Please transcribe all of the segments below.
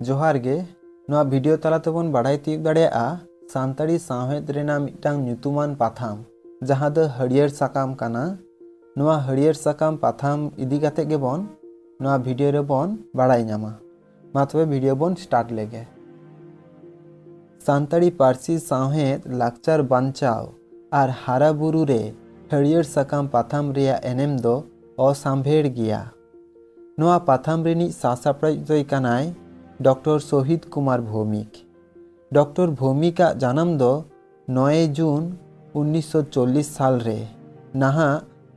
जोहार गे नोआ वीडियो तलातेबन बाड़ाई तीक दाड़ेयागा सानताड़ी सावहेद रेना मिदटांग ᱧᱩᱛᱩᱢᱟᱱ पाथाम जहाँ दो हरियर साकाम काना। नोआ हरियर साकाम पाथाम इदी काते गेबन नोआ वीडियो रेबन बाड़ाई ᱧᱟᱢᱟ। मा तबे वीडियो बन स्टार्ट लेगे। सानताड़ी पारसी सावहेद लाकचार बांचाव आर हारा बुरु रे हरियर साकाम पाथाम रेया एनेम दो असाम्भेड़ गिया। नोआ पाथाम रेनी सासापड़ाई कानाय डॉक्टर शहीद कुमार भौमिक। डॉक्टर भौमिक जन्म दो 9 जून 1940 साल रे नहा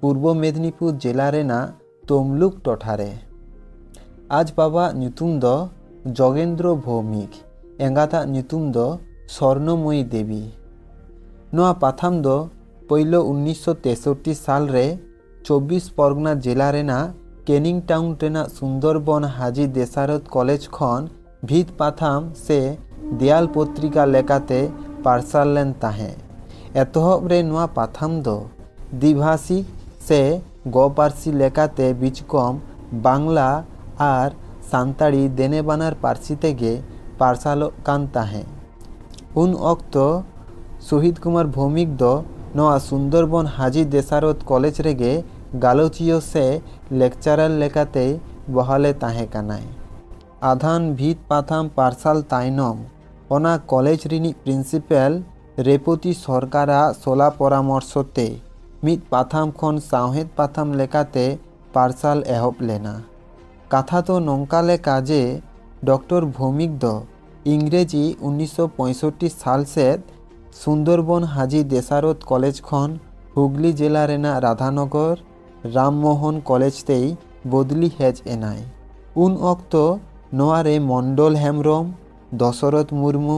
पूर्व मेदिनीपुर जिला रेना तमलुक टोठारे। आज बाबा ᱧᱩᱛᱩᱢ दो जोगेंद्र भौमिक एंगाता ᱧᱩᱛᱩᱢ दो स्वर्णमयी देवी। नोआ पाथाम दो पहलो 1963 साल रे 24 परगना जिला रेना कैनिंग टाउन रेना सुंदरबन हाजी देसारत कॉलेज खन भीत पाथाम से देयाल पत्रिका लेकाते पार्सल लेन ताहे। एतहब रे नोआ पाथाम दो द्विभाषी से गो पारसी लेकाते बीचकम बांगला आर सानताड़ी देने बानार पारसी तेगे पार्सल कान ताहे। उन ऑक्तो शहीद कुमार भौमिक दो नोआ सुंदरबन हाजी देसारत कॉलेज रेगे गालोचियो से लेक्चरर लेकाते बहाले ताहे कानाय। आधान भीत पाथाम पार्सल ताइनम ओना कॉलेज रिनी प्रिंसिपल रेपति सरकारा सोला परामर्शते मित पाथाम खन सावहेद पाथाम लेकाते पार्सल एहब लेना। कथा तो नोंका लेका जे डॉक्टर भौमिक दो इंग्रेजी 1965 साल से सुंदरबन हाजी देसारत कॉलेज खन हुगली जिला रेना राधानगर राममोहन कॉलेज ते बदली हेज एनाय। उन ऑक्तो नोआरे मंडल हेम्ब्रम दशरथ मुर्मू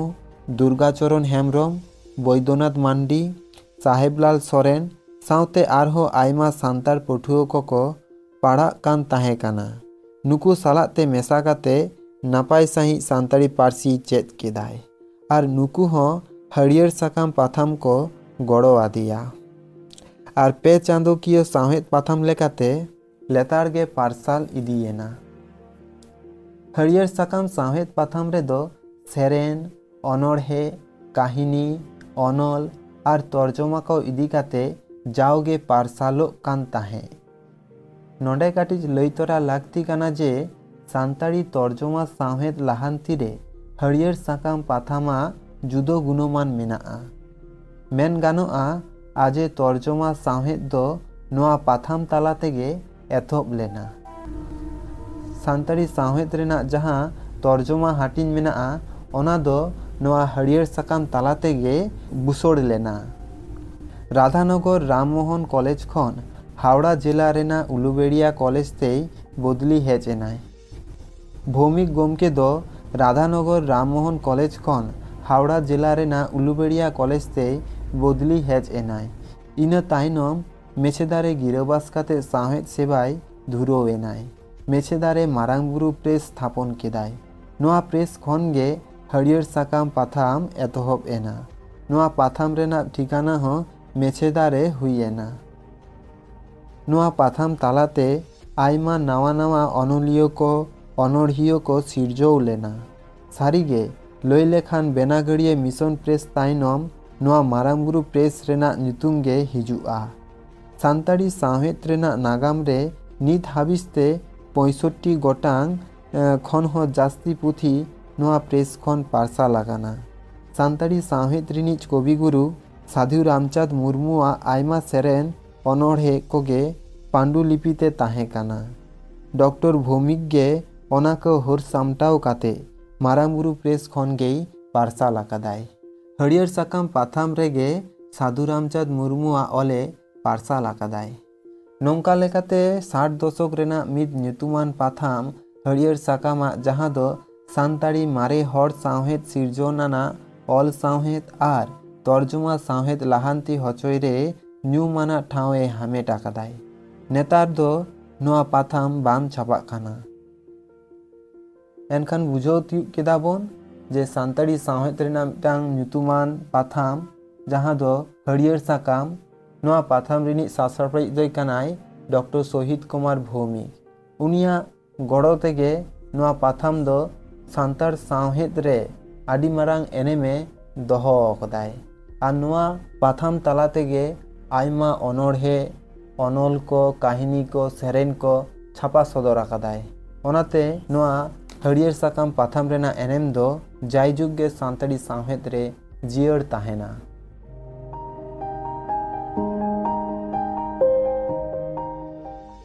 दुर्गाचरण हेम्ब्रम बैद्यनाथ मांडी साहेबलाल सोरेन साउते आरहो आयमा सान्तार पठुओ को पढ़ा कान ताहे काना। नुकु सालाते मेसा काते नापाय साही सान्ताड़ी पारसी चेद केदाय आर नुकु हो हरियर साकाम पाथाम को गड़ो आदिया। आर पे चांदोकियो सावहेद पाथाम लेकाते लेतार गे पार्सल इदियेना। हरियर साकाम सावहेद पाथाम रे दो सेरेन अनड़हे काहिनी अनल आर तर्जमा को इदी काते जाओगे पार्सलो कान ताहे। नोंडे काटिज लई तोरा लागती काना जे सानताड़ी तर्जमा सावहेद लाहांती रे हरियर साकाम पाथामा जुदो गुणमान मेनाआ। मेन गानोआ आजे तर्जमा सावहेद दो नोआ पाथाम ताला तेगे एथब लेना। सानताड़ी सावहेद रेना जहाँ तर्जमा हाटिन मेनाआ ओना दो नोआ हरियर साकाम ताला तेगे बुसोड़ लेना। राधानगर राममोहन कॉलेज खन हावड़ा जिला रेना उलुबेड़िया कॉलेज ते बदली हेज एनाय। भौमिक गोमके दो राधानगर राममोहन कॉलेज खन हावड़ा जिला रेना उलुबेड़िया कॉलेज ते बदली हेज एनाय। इना ताइनम मेछेदारे गिरबास काते सावहेद सेवाय धुरो एनाय। मेछेदारे मारांगबुरु प्रेस स्थापन केदाय। नोआ प्रेस खन गे हरियर साकाम पाथाम एतहब एना। नोआ पाथाम रेना ठिकाना हो मेछेदारे हुई एना। नोआ पाथाम तालाते आयमा नावा नावा अनलियो को अनड़हियो को सिरजौ लेना। सारिगे लई लेखान बेनागड़िए मिशन प्रेस ताइनम नोआ मारांगबुरु प्रेस रेना ᱧᱩᱛᱩᱢ गे हिजुआ। सानताड़ी सावहेद रेना नागाम रे नित हाबिसते 65 गोटांग खन हो जास्ती पुथी नोआ प्रेस खन पार्सा लगाना। सानताड़ी सावहेद रिनिज कविगुरु साधु रामचाँद मुर्मुआ आयमा सेरेन अनड़हे कोगे पांडुलिपिते ताहे काना। डॉक्टर भौमिक गे ओना को हर सामटाव काते मारांगबुरु प्रेस खन गे पार्सा लाकादाय। हरियर साकाम पाथाम रेगे साधु रामचाँद मुर्मुआ ओले पार्सा लाकादाय। नोंका लेकाते 60 दशक रेना मिद ᱧᱩᱛᱩᱢᱟᱱ पाथाम हरियर साकामा जहाँ दो सानताड़ी मारे हर सावहेद सिरजोनाना ऑल सावहेद आर तर्जमा सावहेद लाहांती हचोय रे ᱧᱩᱢᱟᱱᱟ ठावे हामेट आकादाय। नेतार दो नोआ पाथाम बाम छापा खाना। एनखान बुझाव तियुग केदा बोन जे सानताड़ी सावहेद रेना मिदटांग ᱧᱩᱛᱩᱢᱟᱱ पाथाम जहाँ दो हरियर साकाम नोआ पाथाम रिनी सासापड़ाई दो कानाय डॉक्टर शहीद कुमार भौमिक। उनिया गड़ो तेगे नोआ पाथाम दो सान्ताड़ सावहेद रे आदि मारांग एनेमे दोहो अकदाय आर नोआ पाथाम तला तेगे आयमा अनोढ़े अनल को काहिनी को सेरेन को छापा सदर आकादाय। ओनाते नोआ हरियर साकाम पाथाम रेना एनेम दो जायजुग गे सान्ताड़ी सावहेद रे जियड़ ताहेना।